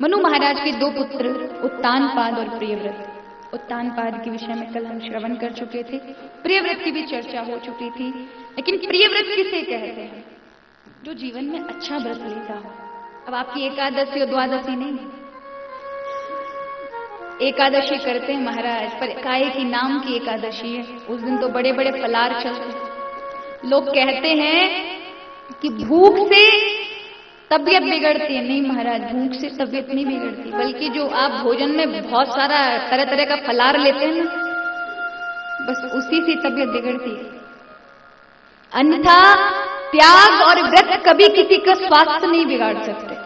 मनु महाराज के दो पुत्र उत्तानपाद और प्रियव्रत। उत्तानपाद के विषय में कल हम श्रवण कर चुके थे, प्रियव्रत की भी चर्चा हो चुकी थी। लेकिन प्रियव्रत किसे कहते हैं? जो जीवन में अच्छा व्रत लेता हो। अब आपकी एकादशी और द्वादशी नहीं, एकादशी करते हैं महाराज, पर काय की नाम की एकादशी है। उस दिन तो बड़े बड़े फलार चलते हैं। लोग कहते हैं कि भूख से तबीयत बिगड़ती है। नहीं महाराज, भूख से तबीयत नहीं बिगड़ती, बल्कि जो आप भोजन में बहुत सारा तरह तरह का फलार लेते हैं ना, बस उसी से तबीयत बिगड़ती है। अन्यथा त्याग और व्रत कभी किसी का स्वास्थ्य नहीं बिगाड़ सकते।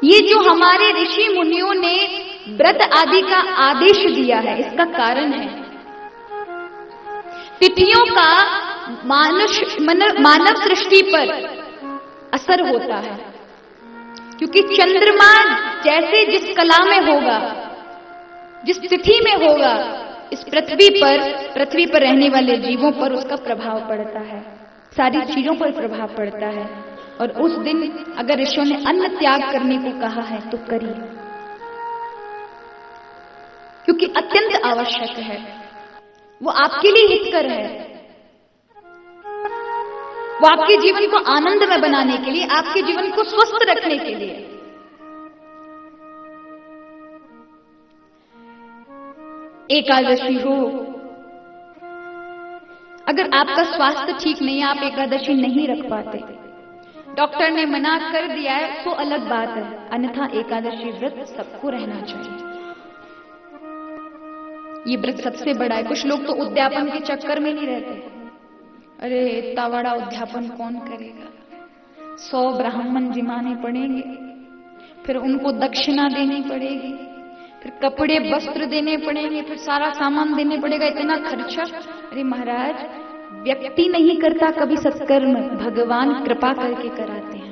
ये जो हमारे ऋषि मुनियों ने व्रत आदि का आदेश दिया है, इसका कारण है तिथियों का मानव सृष्टि पर असर होता है। क्योंकि चंद्रमा जैसे जिस कला में होगा, जिस तिथि में होगा, इस पृथ्वी पर रहने वाले जीवों पर उसका प्रभाव पड़ता है, सारी चीजों पर प्रभाव पड़ता है। और उस दिन अगर ऋषियों ने अन्न त्याग करने को कहा है तो करिए, क्योंकि अत्यंत आवश्यक है। वो आपके लिए हितकर है, वो आपके जीवन को आनंदमय बनाने के लिए, आपके जीवन को स्वस्थ रखने के लिए। एकादशी हो, अगर आपका स्वास्थ्य ठीक नहीं है, आप एकादशी नहीं रख पाते, डॉक्टर ने मना कर दिया है तो अलग बात है, अन्यथा एकादशी व्रत सबको रहना चाहिए। ये व्रत सबसे बड़ा है। कुछ लोग तो उद्यापन के चक्कर में नहीं रहते। अरे इतना बड़ा उद्यापन कौन करेगा, 100 ब्राह्मण जिमाने पड़ेंगे, फिर उनको दक्षिणा देनी पड़ेगी, फिर कपड़े वस्त्र देने पड़ेंगे, फिर सारा सामान देने पड़ेगा, इतना खर्चा। अरे महाराज, व्यक्ति नहीं करता कभी सत्कर्म, भगवान कृपा करके कराते हैं।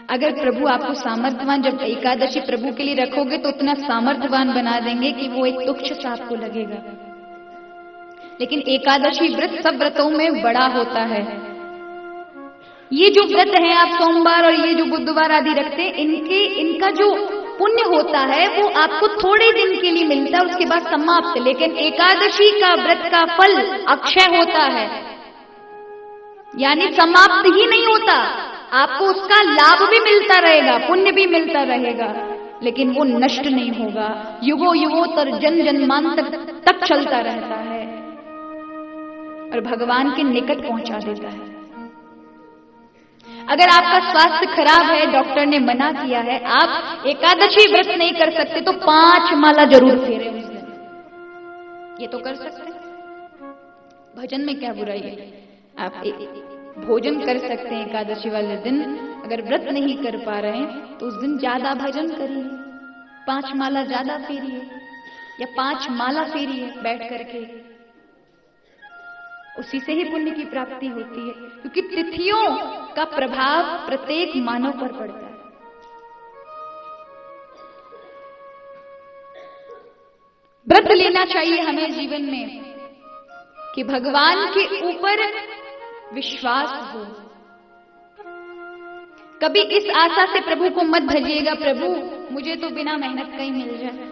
अगर प्रभु आपको सामर्थ्यवान, जब एकादशी प्रभु के लिए रखोगे तो उतना सामर्थ्यवान बना देंगे कि वो एक तुच्छ सा आपको लगेगा। लेकिन एकादशी व्रत सब व्रतों में बड़ा होता है। ये जो व्रत है, आप सोमवार और ये जो बुधवार आदि रखते हैं, इनका जो पुण्य होता है वो आपको थोड़े दिन के लिए मिलता है, उसके बाद समाप्त। लेकिन एकादशी का व्रत का फल अक्षय होता है, यानी समाप्त ही नहीं होता। आपको उसका लाभ भी मिलता रहेगा, पुण्य भी मिलता रहेगा, लेकिन वो नष्ट नहीं होगा, युगों युगोत्तर जन जन्मांतर तक चलता रहता है और भगवान के निकट पहुंचा देता है। अगर आपका स्वास्थ्य खराब है, डॉक्टर ने मना किया है, आप एकादशी व्रत नहीं कर सकते, तो 5 माला जरूर फेरे उस दिन। ये तो कर सकते हैं। भजन में क्या बुराई है? आप भोजन कर सकते हैं एकादशी वाले दिन। अगर व्रत नहीं कर पा रहे हैं तो उस दिन ज्यादा भजन करिए, 5 माला ज्यादा फेरिए या 5 माला फेरिए बैठ करके। उसी से ही पुण्य की प्राप्ति होती है, क्योंकि तिथियों का प्रभाव प्रत्येक मानव पर पड़ता है। व्रत लेना चाहिए हमें जीवन में कि भगवान के ऊपर विश्वास हो। कभी इस आशा से प्रभु को मत भजिएगा, प्रभु मुझे तो बिना मेहनत का ही मिल जाए,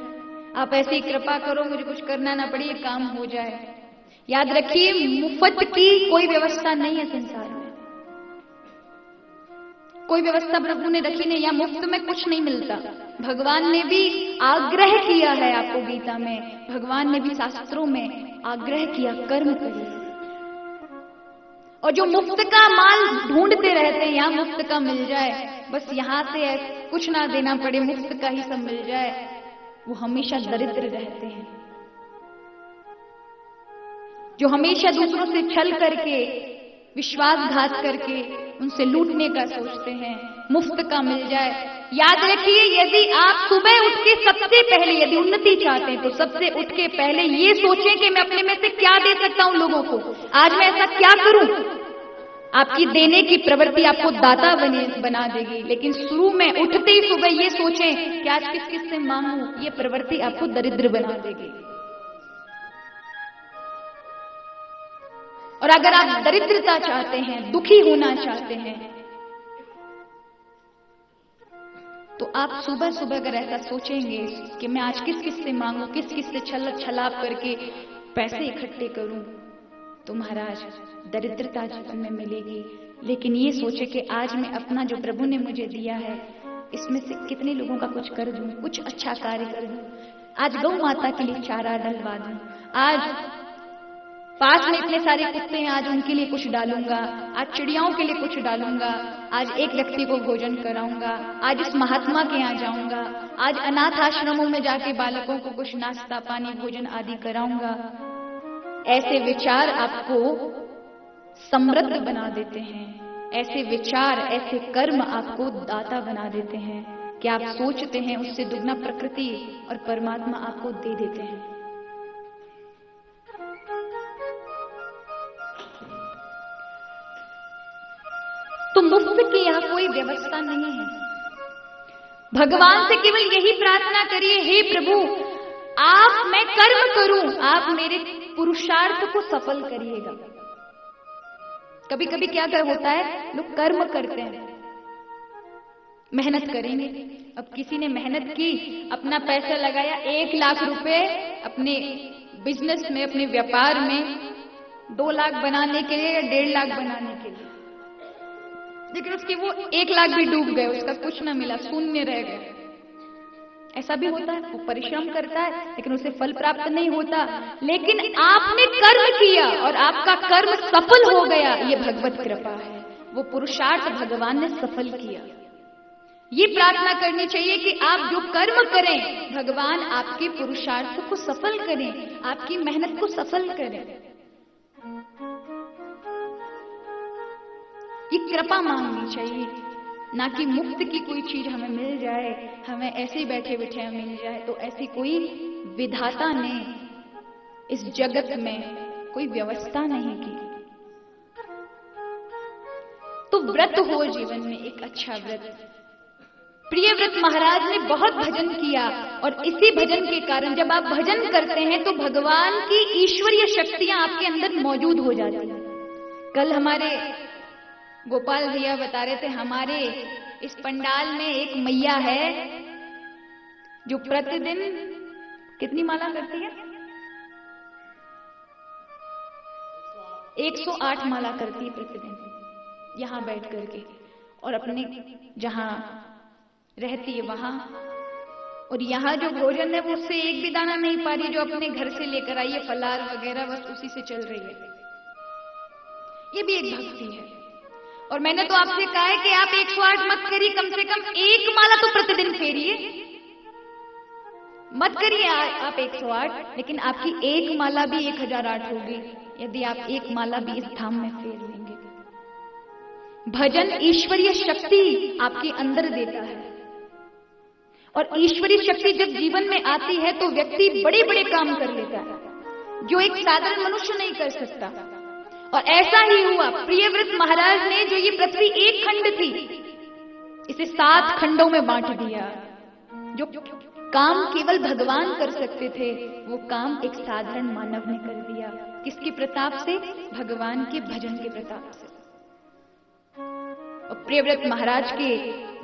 आप ऐसी कृपा करो, मुझे कुछ करना ना पड़े, ये काम हो जाए। याद रखिए, मुफ्त की कोई व्यवस्था नहीं है संसार में। कोई व्यवस्था प्रभु ने रखी नहीं, या मुफ्त में कुछ नहीं मिलता। भगवान ने भी आग्रह किया है आपको गीता में, भगवान ने भी शास्त्रों में आग्रह किया, कर्म करिए। और जो मुफ्त का माल ढूंढते रहते हैं, यहाँ मुफ्त का मिल जाए, बस यहां से कुछ ना देना पड़े, मुफ्त का ही सब मिल जाए, वो हमेशा दरिद्र रहते हैं। जो हमेशा दूसरों से छल करके, विश्वासघात करके उनसे लूटने का सोचते हैं, मुफ्त का मिल जाए। याद रखिए, यदि आप सुबह उठ के सबसे पहले यदि उन्नति चाहते हैं तो सबसे उठ के पहले ये सोचें कि मैं अपने में से क्या दे सकता हूं लोगों को, आज मैं ऐसा क्या करूं। आपकी देने की प्रवृत्ति आपको दाता बना देगी, लेकिन शुरू में उठते ही सुबह ये सोचें कि आज किस किस से मांगूं, ये प्रवृत्ति आपको दरिद्र बना देगी। और अगर आप दरिद्रता चाहते हैं, दुखी होना चाहते हैं, तो आप सुबह सुबह अगर ऐसा सोचेंगे कि मैं आज किस किस से मांगू, किस किस से छलाप करके पैसे इकट्ठे करूं, तो महाराज दरिद्रता जीवन में मिलेगी। लेकिन ये सोचे कि आज मैं अपना जो प्रभु ने मुझे दिया है इसमें से कितने लोगों का कुछ कर दूं, कुछ अच्छा कार्य कर दूं। आज गौ माता के लिए चारा डलवा दूं, आज पास में इतने सारे कुत्ते हैं, आज उनके लिए कुछ डालूंगा, आज चिड़ियाओं के लिए कुछ डालूंगा, आज एक व्यक्ति को भोजन कराऊंगा, आज इस महात्मा के यहाँ जाऊंगा, आज अनाथ आश्रमों में जाके बालकों को कुछ नाश्ता पानी भोजन आदि कराऊंगा। ऐसे विचार आपको समृद्ध बना देते हैं, ऐसे विचार ऐसे कर्म आपको दाता बना देते हैं कि आप सोचते हैं उससे दुगना प्रकृति और परमात्मा आपको दे देते हैं। तो मुफ्त की यहां कोई व्यवस्था नहीं है। भगवान से केवल यही प्रार्थना करिए, हे प्रभु आप मैं कर्म करूं, आप मेरे पुरुषार्थ को सफल करिएगा। कभी कभी क्या होता है, लोग कर्म करते हैं, मेहनत करेंगे। अब किसी ने मेहनत की, अपना पैसा लगाया 1 लाख रुपए अपने बिजनेस में, अपने व्यापार में, 2 लाख बनाने के लिए या 1.5 लाख बनाने के लिए, लेकिन उसके वो 1 लाख भी डूब गए, उसका कुछ ना मिला, शून्य रह गए। ऐसा भी होता है, वो परिश्रम करता है लेकिन उसे फल प्राप्त नहीं होता। लेकिन आपने कर्म किया और आपका कर्म सफल हो गया, ये भगवत कृपा है, वो पुरुषार्थ भगवान ने सफल किया। ये प्रार्थना करनी चाहिए कि आप जो कर्म करें भगवान आपके पुरुषार्थ को सफल करें, आपकी मेहनत को सफल करें। ये कृपा मांगनी चाहिए, ना कि मुफ्त की कोई चीज हमें मिल जाए, हमें ऐसे ही बैठे बैठे मिल जाए। तो ऐसी कोई विधाता ने इस जगत में कोई व्यवस्था नहीं की। तो व्रत हो जीवन में एक अच्छा व्रत। प्रियव्रत महाराज ने बहुत भजन किया और इसी भजन के कारण जब आप भजन करते हैं तो भगवान की ईश्वरीय शक्तियां आपके अंदर मौजूद हो जाती हैं। कल हमारे गोपाल भैया बता रहे थे, हमारे इस पंडाल में एक मैया है जो प्रतिदिन कितनी माला करती है? 108 माला करती है प्रतिदिन, यहां बैठ करके, और अपने जहां रहती है वहां। और यहाँ जो भोजन है वो उससे एक भी दाना नहीं पा रही, जो अपने घर से लेकर आई है फलार वगैरह, बस उसी से चल रही है। ये भी एक भक्ति है। और मैंने तो आपसे कहा है कि आप 108 मत करिए, कम से कम 1 माला तो प्रतिदिन फेरिए। मत करिए आप 108, लेकिन आपकी 1 माला भी 1008 होगी यदि आप 1 माला भी इस धाम में फेर लेंगे। भजन ईश्वरीय शक्ति आपके अंदर देता है, और ईश्वरीय शक्ति जब जीवन में आती है तो व्यक्ति बड़े बड़े काम कर लेता है जो एक साधारण मनुष्य नहीं कर सकता। और ऐसा ही हुआ, प्रियव्रत महाराज ने जो ये पृथ्वी एक खंड थी इसे 7 खंडों में बांट दिया। जो काम केवल भगवान कर सकते थे वो काम एक साधारण मानव ने कर दिया। किसके प्रताप से? भगवान के भजन के प्रताप से। और प्रियव्रत महाराज के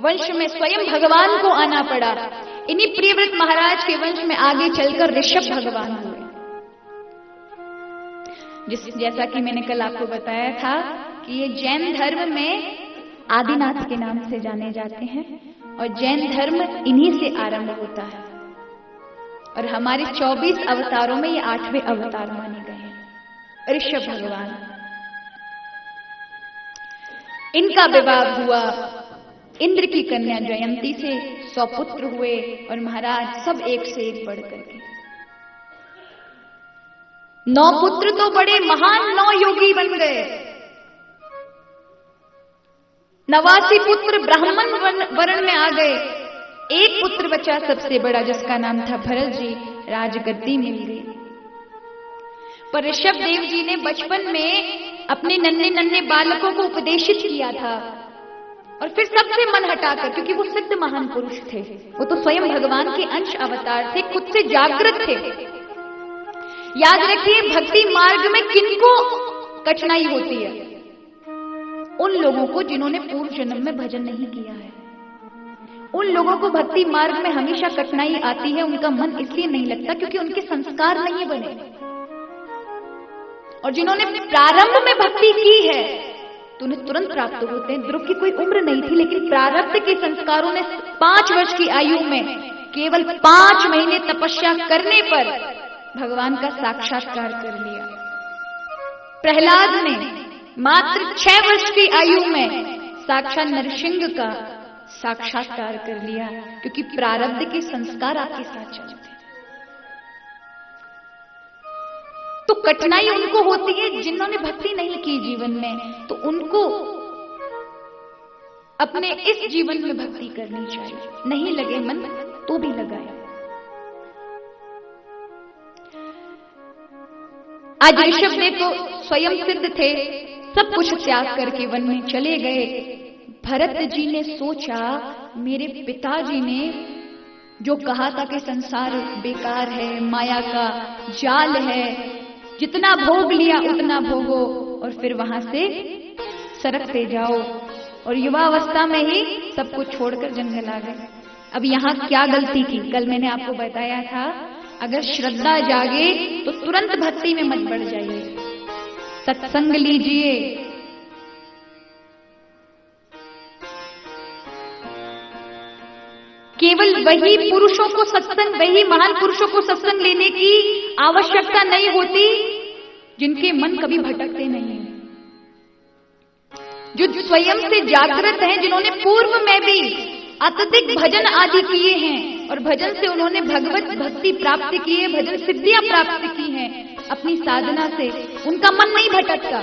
वंश में स्वयं भगवान को आना पड़ा। इन्हीं प्रियव्रत महाराज के वंश में आगे चलकर ऋषभ भगवान हुए, जैसा कि मैंने कल आपको बताया था कि ये जैन धर्म में आदिनाथ के नाम से जाने जाते हैं और जैन धर्म इन्हीं से आरंभ होता है। और हमारे 24 अवतारों में ये 8वें अवतार माने गए हैं, ऋषभ भगवान। इनका विवाह हुआ इंद्र की कन्या जयंती से, 100 पुत्र हुए और महाराज सब एक से एक बढ़ करके। 9 पुत्र तो बड़े महान 9 योगी बन गए। 89 पुत्र ब्राह्मण वर्ण में आ गए। 1 पुत्र बचा सबसे बड़ा, जिसका नाम था भरत जी, राजगद्दी मिल गई। पर ऋषभ देव जी ने बचपन में अपने नन्हे नन्हे बालकों को उपदेशित किया था और फिर सबसे मन हटाकर, क्योंकि वो सिद्ध महान पुरुष थे, वो तो स्वयं भगवान के अंश अवतार थे, खुद से जागृत थे। याद रखिए, भक्ति मार्ग में किनको कठिनाई होती है? उन लोगों को जिन्होंने पूर्व जन्म में भजन नहीं किया है, उन लोगों को भक्ति मार्ग में हमेशा कठिनाई आती है, उनका मन इसलिए नहीं लगता क्योंकि उनके संस्कार नहीं बने। और जिन्होंने प्रारंभ में भक्ति की है तो उन्हें तुरंत प्राप्त होते हैं। ध्रुव की कोई उम्र नहीं थी, लेकिन प्रारब्ध के संस्कारों ने 5 वर्ष की आयु में केवल 5 महीने तपस्या करने पर भगवान का साक्षात्कार कर लिया। प्रहलाद ने मात्र 6 वर्ष की आयु में साक्षात नरसिंह का साक्षात्कार कर लिया, क्योंकि प्रारब्ध के संस्कार आपके साथ चलते हैं। तो कठिनाई उनको होती है जिन्होंने भक्ति नहीं की जीवन में, तो उनको अपने इस जीवन में भक्ति करनी चाहिए। नहीं लगे मन तो भी लगाए। आज ऋषभदेव तो स्वयं सिद्ध थे, सब कुछ त्याग करके वन में चले गए। भरत जी ने सोचा, मेरे पिताजी ने जो कहा था कि संसार बेकार है, माया का जाल है, जितना भोग लिया उतना भोगो और फिर वहां से सरकते जाओ, और युवावस्था में ही सब कुछ छोड़कर जंगल आ गए। अब यहां क्या गलती की? कल मैंने आपको बताया था, अगर श्रद्धा जागे तो तुरंत भक्ति में मत बढ़ जाइए, सत्संग लीजिए। केवल वही पुरुषों को सत्संग, वही महान पुरुषों को सत्संग लेने की आवश्यकता नहीं होती जिनके मन कभी भटकते नहीं, जो स्वयं से जागृत हैं, जिन्होंने पूर्व में भी अत्यधिक भजन आदि किए हैं और भजन से उन्होंने भगवत भक्ति प्राप्त की है, भजन सिद्धियां प्राप्त की हैं अपनी साधना से। उनका मन नहीं भटकता,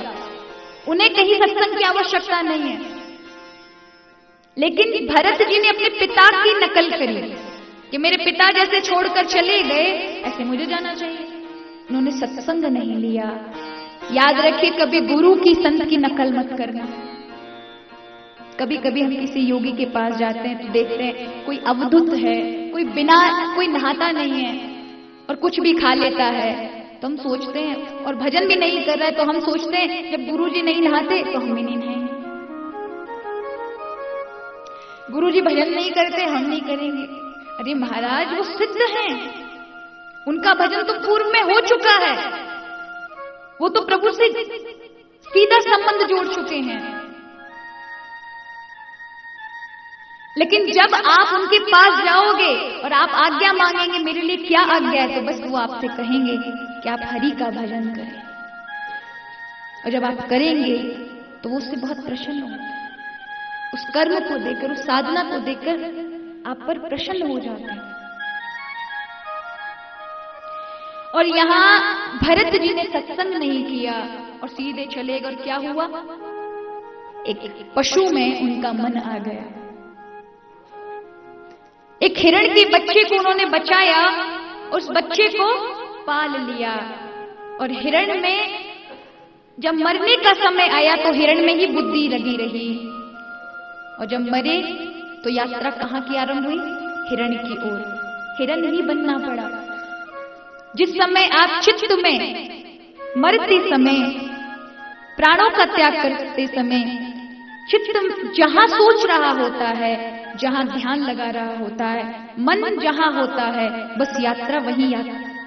उन्हें कहीं सत्संग की आवश्यकता नहीं है। लेकिन भरत जी ने अपने पिता की नकल करी कि मेरे पिता जैसे छोड़कर चले गए, ऐसे मुझे जाना चाहिए। उन्होंने सत्संग नहीं लिया। याद रखिए, कभी गुरु की, संत की नकल मत करना। कभी कभी हम किसी योगी के पास जाते हैं तो देखते हैं कोई अवधूत है, कोई नहाता नहीं है और कुछ भी खा लेता है, तो हम सोचते हैं, और भजन भी नहीं कर रहा है, तो हम सोचते हैं जब गुरुजी नहीं नहाते तो हम भी नहीं नहाएंगे। गुरुजी भजन नहीं करते, हम नहीं करेंगे। अरे महाराज, वो सिद्ध हैं, उनका भजन तो पूर्व में हो चुका है, वो तो प्रभु से सीधा संबंध जोड़ चुके हैं। लेकिन जब आप उनके पास जाओगे और आप आज्ञा मांगेंगे, मेरे लिए क्या आज्ञा है, तो बस वो आपसे कहेंगे कि आप हरि का भजन करें। और जब आप करेंगे तो वो उससे बहुत प्रसन्न होंगे। उस कर्म को देखकर, उस साधना को देखकर आप पर प्रसन्न हो जाते हैं। और यहां भरत जी ने सत्संग नहीं किया और सीधे चले गए, और क्या हुआ? एक पशु में उनका मन आ गया। एक हिरण के बच्चे को उन्होंने बचाया, उस बच्चे को पाल लिया, और हिरण में जब मरने का समय आया तो हिरण में ही बुद्धि लगी रही, और जब मरे तो यात्रा कहां की आरंभ हुई? हिरण की ओर। हिरण ही बनना पड़ा। जिस समय आप चित्त में मरते समय, प्राणों का त्याग करते समय, चित्त जहां सोच रहा होता है, जहां ध्यान लगा रहा होता है, मन जहां होता है, बस यात्रा वही,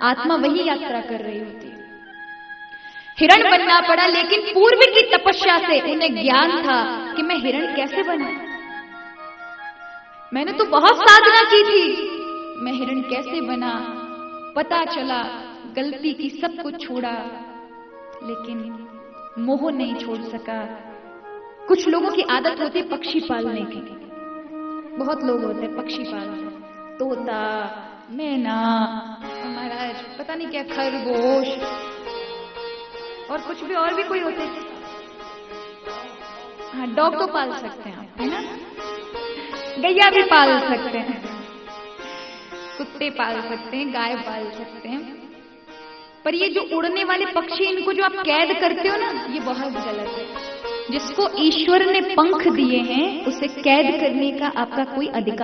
आत्मा वही यात्रा कर रही होती है। हिरण बनना पड़ा, लेकिन पूर्व की तपस्या से उन्हें ज्ञान था कि मैं हिरण कैसे बना। मैंने तो बहुत साधना की थी, मैं हिरण कैसे बना। पता चला, गलती की, सब कुछ छोड़ा, लेकिन मोह नहीं छोड़ सका। कुछ लोगों की आदत होती है पक्षी पालने की। बहुत लोग होते हैं पक्षी पालते, तोता, मैना, महाराज पता नहीं क्या, खरगोश, और कुछ भी, और भी कोई होते हैं। हाँ, डॉग तो पाल सकते हैं आप, है ना? गैया भी पाल सकते हैं, कुत्ते पाल सकते हैं, गाय पाल सकते हैं। पर ये जो उड़ने वाले पक्षी, इनको जो आप कैद करते हो ना, ये बहुत गलत है। जिसको ईश्वर ने पंख दिए हैं, उसे कैद करने का आपका कोई अधिकार